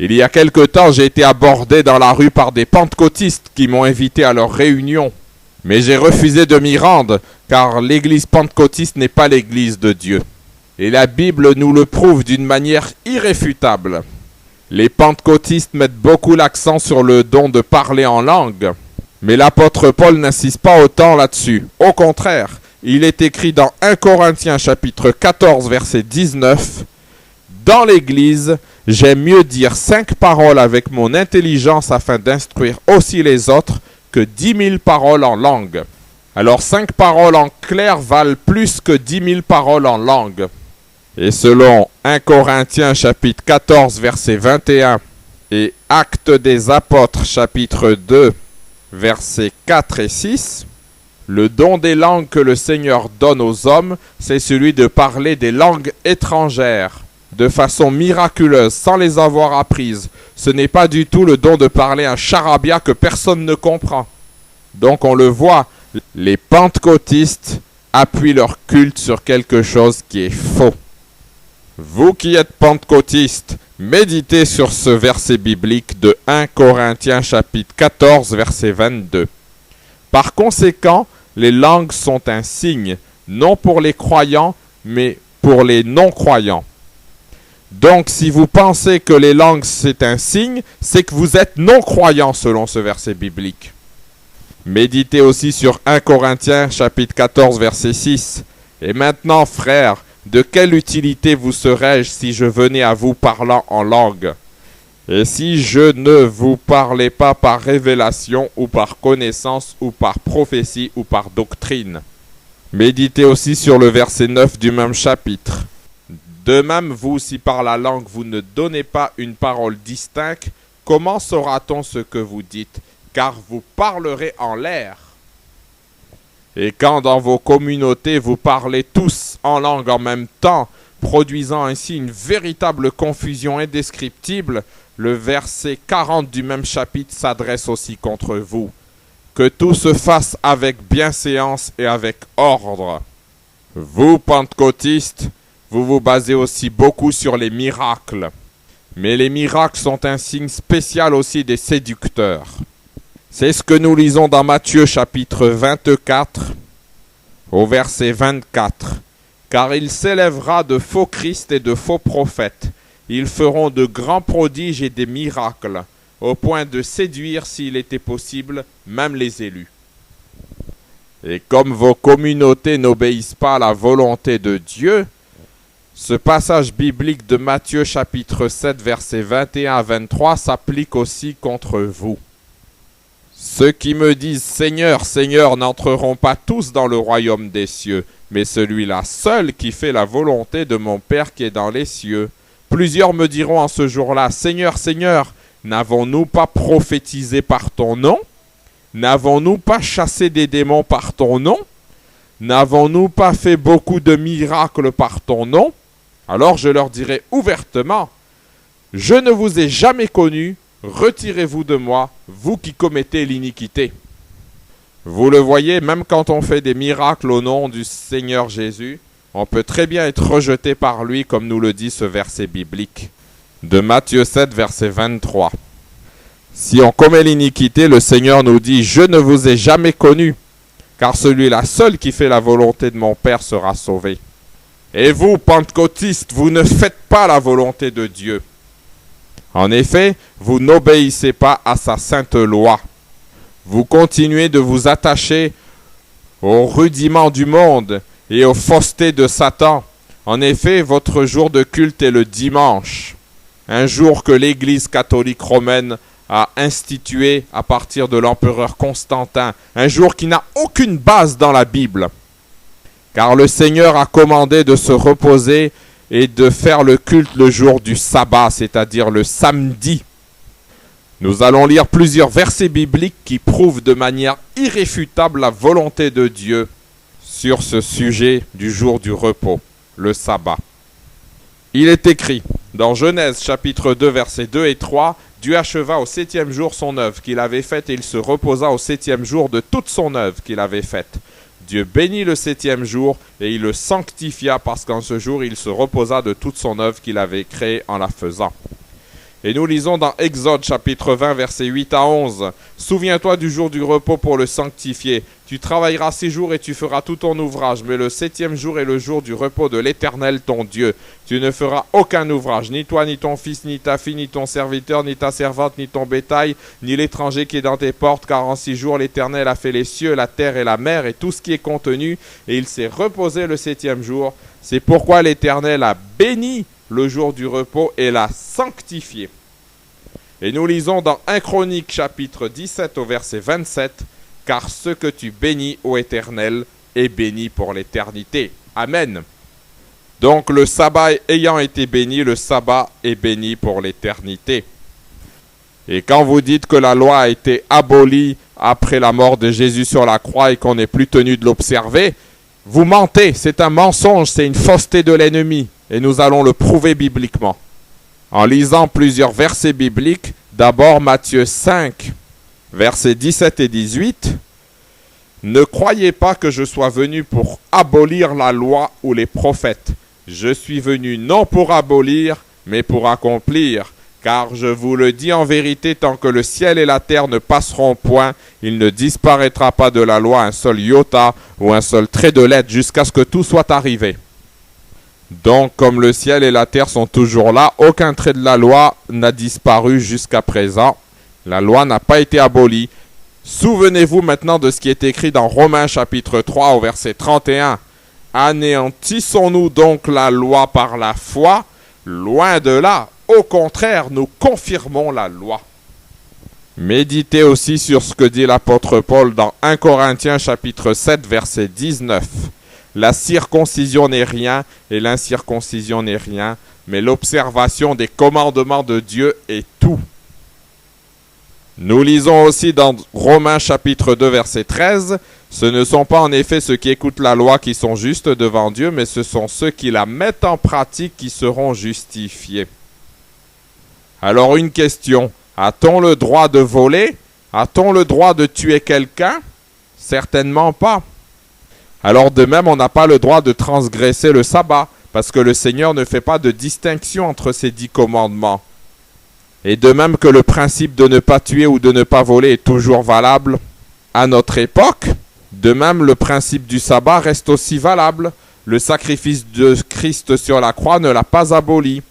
Il y a quelque temps, j'ai été abordé dans la rue par des pentecôtistes qui m'ont invité à leur réunion. Mais j'ai refusé de m'y rendre, car l'église pentecôtiste n'est pas l'église de Dieu. Et la Bible nous le prouve d'une manière irréfutable. Les pentecôtistes mettent beaucoup l'accent sur le don de parler en langue. Mais l'apôtre Paul n'insiste pas autant là-dessus. Au contraire, il est écrit dans 1 Corinthiens chapitre 14 verset 19 « Dans l'église, j'aime mieux dire 5 paroles avec mon intelligence afin d'instruire aussi les autres que 10 000 paroles en langue. » Alors 5 paroles en clair valent plus que 10 000 paroles en langue. Et selon 1 Corinthiens chapitre 14 verset 21 et Actes des apôtres chapitre 2 versets 4 et 6, le don des langues que le Seigneur donne aux hommes, c'est celui de parler des langues étrangères de façon miraculeuse, sans les avoir apprises. Ce n'est pas du tout le don de parler un charabia que personne ne comprend. Donc on le voit, les pentecôtistes appuient leur culte sur quelque chose qui est faux. Vous qui êtes pentecôtistes, méditez sur ce verset biblique de 1 Corinthiens chapitre 14 verset 22. Par conséquent, les langues sont un signe, non pour les croyants, mais pour les non-croyants. Donc, si vous pensez que les langues c'est un signe, c'est que vous êtes non-croyant selon ce verset biblique. Méditez aussi sur 1 Corinthiens chapitre 14 verset 6. Et maintenant, frères, de quelle utilité vous serais-je si je venais à vous parlant en langue? Et si je ne vous parlais pas par révélation ou par connaissance ou par prophétie ou par doctrine? Méditez aussi sur le verset 9 du même chapitre. De même, vous, si par la langue vous ne donnez pas une parole distincte, comment saura-t-on ce que vous dites? Car vous parlerez en l'air. Et quand dans vos communautés vous parlez tous en langue en même temps, produisant ainsi une véritable confusion indescriptible, le verset 40 du même chapitre s'adresse aussi contre vous. Que tout se fasse avec bienséance et avec ordre. Vous, pentecôtistes, vous vous basez aussi beaucoup sur les miracles. Mais les miracles sont un signe spécial aussi des séducteurs. C'est ce que nous lisons dans Matthieu chapitre 24 au verset 24. Car il s'élèvera de faux Christ et de faux prophètes. Ils feront de grands prodiges et des miracles, au point de séduire, s'il était possible, même les élus. Et comme vos communautés n'obéissent pas à la volonté de Dieu, ce passage biblique de Matthieu chapitre 7 versets 21 à 23 s'applique aussi contre vous. Ceux qui me disent « Seigneur, Seigneur » n'entreront pas tous dans le royaume des cieux, mais celui-là seul qui fait la volonté de mon Père qui est dans les cieux. Plusieurs me diront en ce jour-là « Seigneur, Seigneur, n'avons-nous pas prophétisé par ton nom? N'avons-nous pas chassé des démons par ton nom? N'avons-nous pas fait beaucoup de miracles par ton nom? » Alors je leur dirai ouvertement « Je ne vous ai jamais connu, retirez-vous de moi, vous qui commettez l'iniquité. » Vous le voyez, même quand on fait des miracles au nom du Seigneur Jésus, on peut très bien être rejeté par lui, comme nous le dit ce verset biblique de Matthieu 7, verset 23. Si on commet l'iniquité, le Seigneur nous dit « Je ne vous ai jamais connu, car celui-là seul qui fait la volonté de mon Père sera sauvé. » Et vous, pentecôtistes, vous ne faites pas la volonté de Dieu. En effet, vous n'obéissez pas à sa sainte loi. Vous continuez de vous attacher aux rudiments du monde et aux faussetés de Satan. En effet, votre jour de culte est le dimanche, un jour que l'Église catholique romaine a institué à partir de l'empereur Constantin, un jour qui n'a aucune base dans la Bible. Car le Seigneur a commandé de se reposer et de faire le culte le jour du sabbat, c'est-à-dire le samedi. Nous allons lire plusieurs versets bibliques qui prouvent de manière irréfutable la volonté de Dieu sur ce sujet du jour du repos, le sabbat. Il est écrit dans Genèse chapitre 2 versets 2 et 3, « Dieu acheva au 7e jour son œuvre qu'il avait faite et il se reposa au 7e jour de toute son œuvre qu'il avait faite. Dieu bénit le 7e jour et il le sanctifia parce qu'en ce jour il se reposa de toute son œuvre qu'il avait créée en la faisant. » Et nous lisons dans Exode chapitre 20 versets 8 à 11. « Souviens-toi du jour du repos pour le sanctifier. Tu travailleras 6 jours et tu feras tout ton ouvrage, mais le 7e jour est le jour du repos de l'Éternel ton Dieu. Tu ne feras aucun ouvrage, ni toi, ni ton fils, ni ta fille, ni ton serviteur, ni ta servante, ni ton bétail, ni l'étranger qui est dans tes portes, car en 6 jours l'Éternel a fait les cieux, la terre et la mer et tout ce qui est contenu, et il s'est reposé le 7e jour. C'est pourquoi l'Éternel a béni le jour du repos et l'a sanctifié. » Et nous lisons dans 1 Chronique chapitre 17 au verset 27, « Car ce que tu bénis, ô Éternel, est béni pour l'éternité. » Amen. Donc le sabbat ayant été béni, le sabbat est béni pour l'éternité. Et quand vous dites que la loi a été abolie après la mort de Jésus sur la croix et qu'on n'est plus tenu de l'observer, vous mentez, c'est un mensonge, c'est une fausseté de l'ennemi. Et nous allons le prouver bibliquement. En lisant plusieurs versets bibliques, d'abord Matthieu 5, versets 17 et 18. « Ne croyez pas que je sois venu pour abolir la loi ou les prophètes. Je suis venu non pour abolir, mais pour accomplir. Car je vous le dis en vérité, tant que le ciel et la terre ne passeront point, il ne disparaîtra pas de la loi un seul iota ou un seul trait de lettre jusqu'à ce que tout soit arrivé. » Donc, comme le ciel et la terre sont toujours là, aucun trait de la loi n'a disparu jusqu'à présent. La loi n'a pas été abolie. Souvenez-vous maintenant de ce qui est écrit dans Romains chapitre 3 au verset 31. « Anéantissons-nous donc la loi par la foi? Loin de là, au contraire, nous confirmons la loi. » Méditez aussi sur ce que dit l'apôtre Paul dans 1 Corinthiens chapitre 7 verset 19. La circoncision n'est rien et l'incirconcision n'est rien, mais l'observation des commandements de Dieu est tout. Nous lisons aussi dans Romains chapitre 2 verset 13, « Ce ne sont pas en effet ceux qui écoutent la loi qui sont justes devant Dieu, mais ce sont ceux qui la mettent en pratique qui seront justifiés. » Alors une question, a-t-on le droit de voler? A-t-on le droit de tuer quelqu'un? Certainement pas. Alors de même, on n'a pas le droit de transgresser le sabbat, parce que le Seigneur ne fait pas de distinction entre ces 10 commandements. Et de même que le principe de ne pas tuer ou de ne pas voler est toujours valable à notre époque, de même le principe du sabbat reste aussi valable. Le sacrifice de Christ sur la croix ne l'a pas aboli.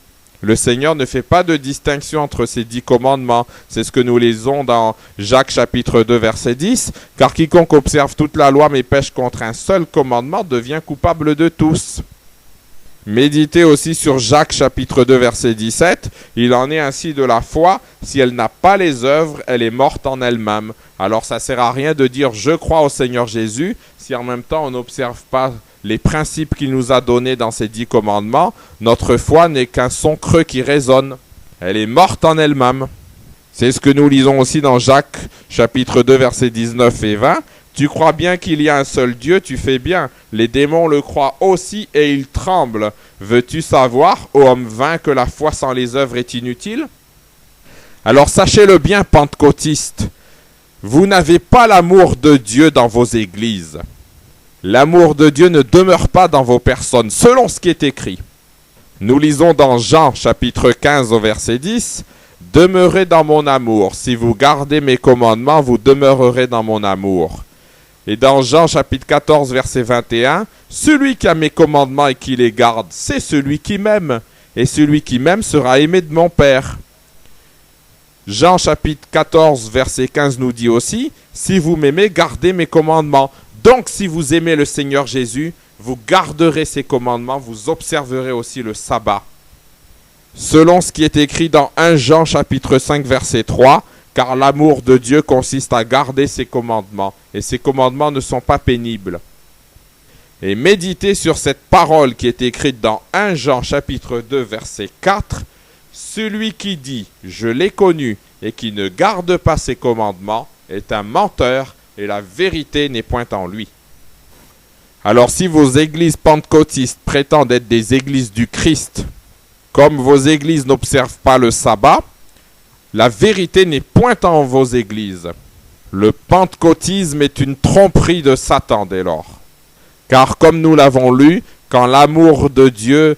Le Seigneur ne fait pas de distinction entre ces 10 commandements. C'est ce que nous lisons dans Jacques chapitre 2 verset 10. « Car quiconque observe toute la loi mais pêche contre un seul commandement devient coupable de tous. » Méditez aussi sur Jacques chapitre 2 verset 17. « Il en est ainsi de la foi, si elle n'a pas les œuvres, elle est morte en elle-même. » Alors ça ne sert à rien de dire « je crois au Seigneur Jésus » si en même temps on n'observe pas les principes qu'il nous a donnés dans ces 10 commandements. Notre foi n'est qu'un son creux qui résonne. Elle est morte en elle-même. C'est ce que nous lisons aussi dans Jacques chapitre 2 versets 19 et 20. « Tu crois bien qu'il y a un seul Dieu, tu fais bien. Les démons le croient aussi et ils tremblent. Veux-tu savoir, ô homme vain, que la foi sans les œuvres est inutile? » Alors sachez-le bien, pentecôtistes, vous n'avez pas l'amour de Dieu dans vos églises. L'amour de Dieu ne demeure pas dans vos personnes, selon ce qui est écrit. Nous lisons dans Jean chapitre 15 au verset 10, « Demeurez dans mon amour. Si vous gardez mes commandements, vous demeurerez dans mon amour. » Et dans Jean chapitre 14 verset 21, « Celui qui a mes commandements et qui les garde, c'est celui qui m'aime. Et celui qui m'aime sera aimé de mon Père. » Jean chapitre 14 verset 15 nous dit aussi, « Si vous m'aimez, gardez mes commandements. » Donc si vous aimez le Seigneur Jésus, vous garderez ses commandements, vous observerez aussi le sabbat. Selon ce qui est écrit dans 1 Jean chapitre 5 verset 3, « Car l'amour de Dieu consiste à garder ses commandements, et ses commandements ne sont pas pénibles. » Et méditez sur cette parole qui est écrite dans 1 Jean chapitre 2 verset 4, « Celui qui dit « Je l'ai connu » et qui ne garde pas ses commandements est un menteur, et la vérité n'est point en lui. » Alors si vos églises pentecôtistes prétendent être des églises du Christ, comme vos églises n'observent pas le sabbat, la vérité n'est point en vos églises. Le pentecôtisme est une tromperie de Satan dès lors. Car comme nous l'avons lu, quand l'amour de Dieu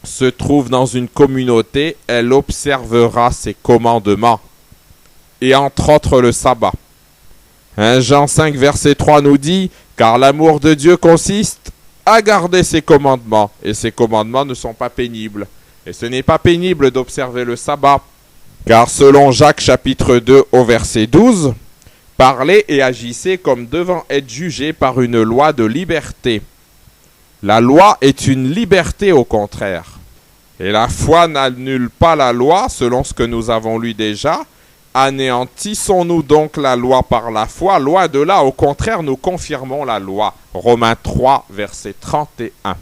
se trouve dans une communauté, elle observera ses commandements, et entre autres le sabbat. 1 Jean 5, verset 3 nous dit « Car l'amour de Dieu consiste à garder ses commandements, et ses commandements ne sont pas pénibles. Et ce n'est pas pénible d'observer le sabbat, car selon Jacques chapitre 2 au verset 12, « Parlez et agissez comme devant être jugés par une loi de liberté. » La loi est une liberté au contraire. Et la foi n'annule pas la loi, selon ce que nous avons lu déjà. Anéantissons-nous donc la loi par la foi? Loin de là, au contraire, nous confirmons la loi. Romains 3, verset 31.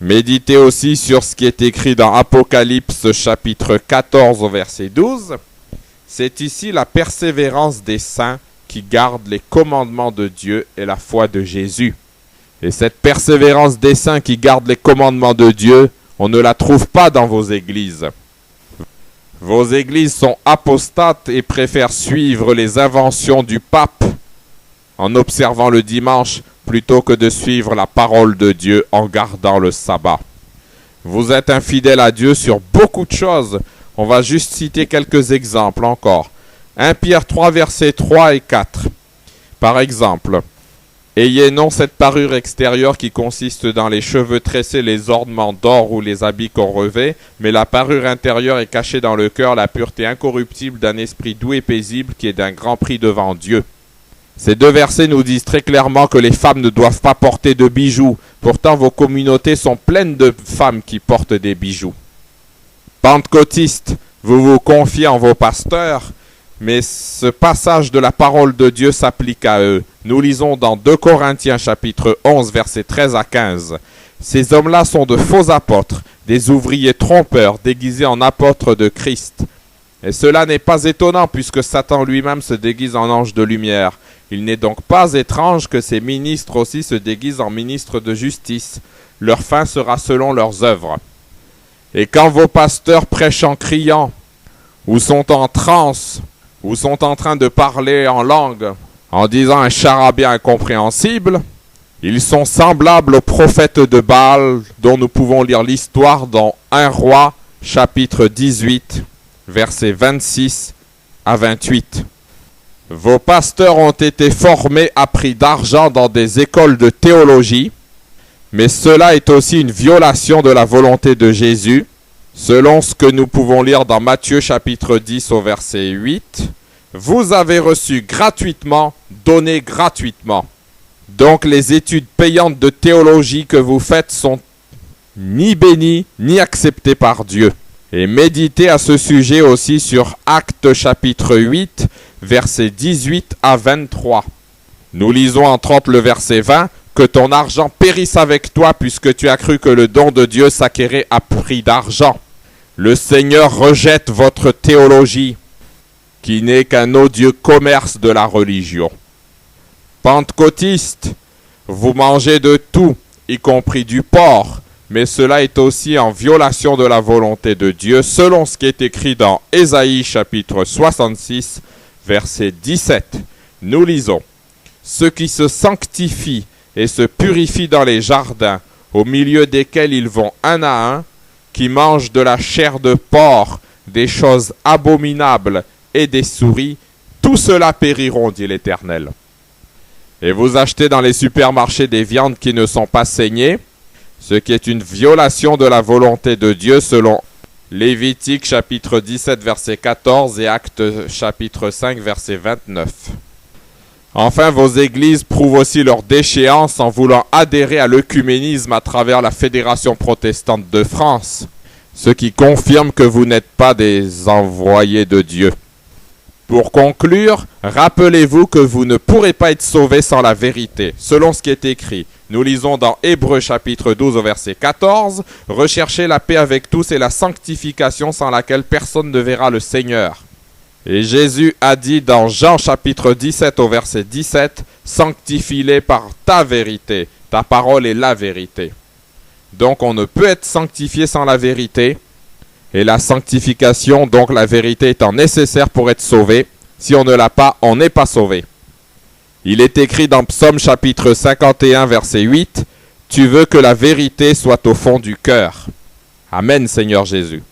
Méditez aussi sur ce qui est écrit dans Apocalypse chapitre 14 au verset 12. C'est ici la persévérance des saints qui gardent les commandements de Dieu et la foi de Jésus. Et cette persévérance des saints qui gardent les commandements de Dieu, on ne la trouve pas dans vos églises. Vos églises sont apostates et préfèrent suivre les inventions du pape en observant le dimanche plutôt que de suivre la parole de Dieu en gardant le sabbat. Vous êtes infidèles à Dieu sur beaucoup de choses. On va juste citer quelques exemples encore. 1 Pierre 3, versets 3 et 4. Par exemple, « Ayez non cette parure extérieure qui consiste dans les cheveux tressés, les ornements d'or ou les habits qu'on revêt, mais la parure intérieure est cachée dans le cœur, la pureté incorruptible d'un esprit doux et paisible qui est d'un grand prix devant Dieu. » Ces deux versets nous disent très clairement que les femmes ne doivent pas porter de bijoux. Pourtant, vos communautés sont pleines de femmes qui portent des bijoux. Pentecôtistes, vous vous confiez en vos pasteurs, mais ce passage de la parole de Dieu s'applique à eux. Nous lisons dans 2 Corinthiens chapitre 11, versets 13 à 15. « Ces hommes-là sont de faux apôtres, des ouvriers trompeurs, déguisés en apôtres de Christ. Et cela n'est pas étonnant, puisque Satan lui-même se déguise en ange de lumière. Il n'est donc pas étrange que ces ministres aussi se déguisent en ministres de justice. Leur fin sera selon leurs œuvres. Et quand vos pasteurs prêchent en criant, ou sont en transe, ou sont en train de parler en langue, en disant un charabia incompréhensible, ils sont semblables aux prophètes de Baal, dont nous pouvons lire l'histoire dans 1 Roi, chapitre 18, versets 26 à 28. Vos pasteurs ont été formés à prix d'argent dans des écoles de théologie, mais cela est aussi une violation de la volonté de Jésus, selon ce que nous pouvons lire dans Matthieu chapitre 10 au verset 8. Vous avez reçu gratuitement, donnez gratuitement. Donc les études payantes de théologie que vous faites sont ni bénies ni acceptées par Dieu. Et méditez à ce sujet aussi sur Actes chapitre 8, versets 18 à 23. Nous lisons entre autres le verset 20, « Que ton argent périsse avec toi, puisque tu as cru que le don de Dieu s'acquérait à prix d'argent. Le Seigneur rejette votre théologie, qui n'est qu'un odieux commerce de la religion. » Pentecôtistes, vous mangez de tout, y compris du porc, mais cela est aussi en violation de la volonté de Dieu, selon ce qui est écrit dans Ésaïe chapitre 66, verset 17. Nous lisons « Ceux qui se sanctifient et se purifient dans les jardins, au milieu desquels ils vont un à un, qui mangent de la chair de porc, des choses abominables et des souris, tout cela périront, dit l'Éternel. Et vous achetez dans les supermarchés des viandes qui ne sont pas saignées, ce qui est une violation de la volonté de Dieu selon Lévitique chapitre 17 verset 14 et Actes chapitre 5 verset 29. Enfin, vos églises prouvent aussi leur déchéance en voulant adhérer à l'œcuménisme à travers la Fédération protestante de France, ce qui confirme que vous n'êtes pas des envoyés de Dieu. Pour conclure, rappelez-vous que vous ne pourrez pas être sauvés sans la vérité, selon ce qui est écrit. Nous lisons dans Hébreux chapitre 12 au verset 14, « Recherchez la paix avec tous et la sanctification sans laquelle personne ne verra le Seigneur. » Et Jésus a dit dans Jean chapitre 17 au verset 17, « Sanctifie-les par ta vérité, ta parole est la vérité. » Donc on ne peut être sanctifié sans la vérité, et la sanctification, donc la vérité étant nécessaire pour être sauvé. Si on ne l'a pas, on n'est pas sauvé. Il est écrit dans Psaume chapitre 51 verset 8, « Tu veux que la vérité soit au fond du cœur. Amen, Seigneur Jésus.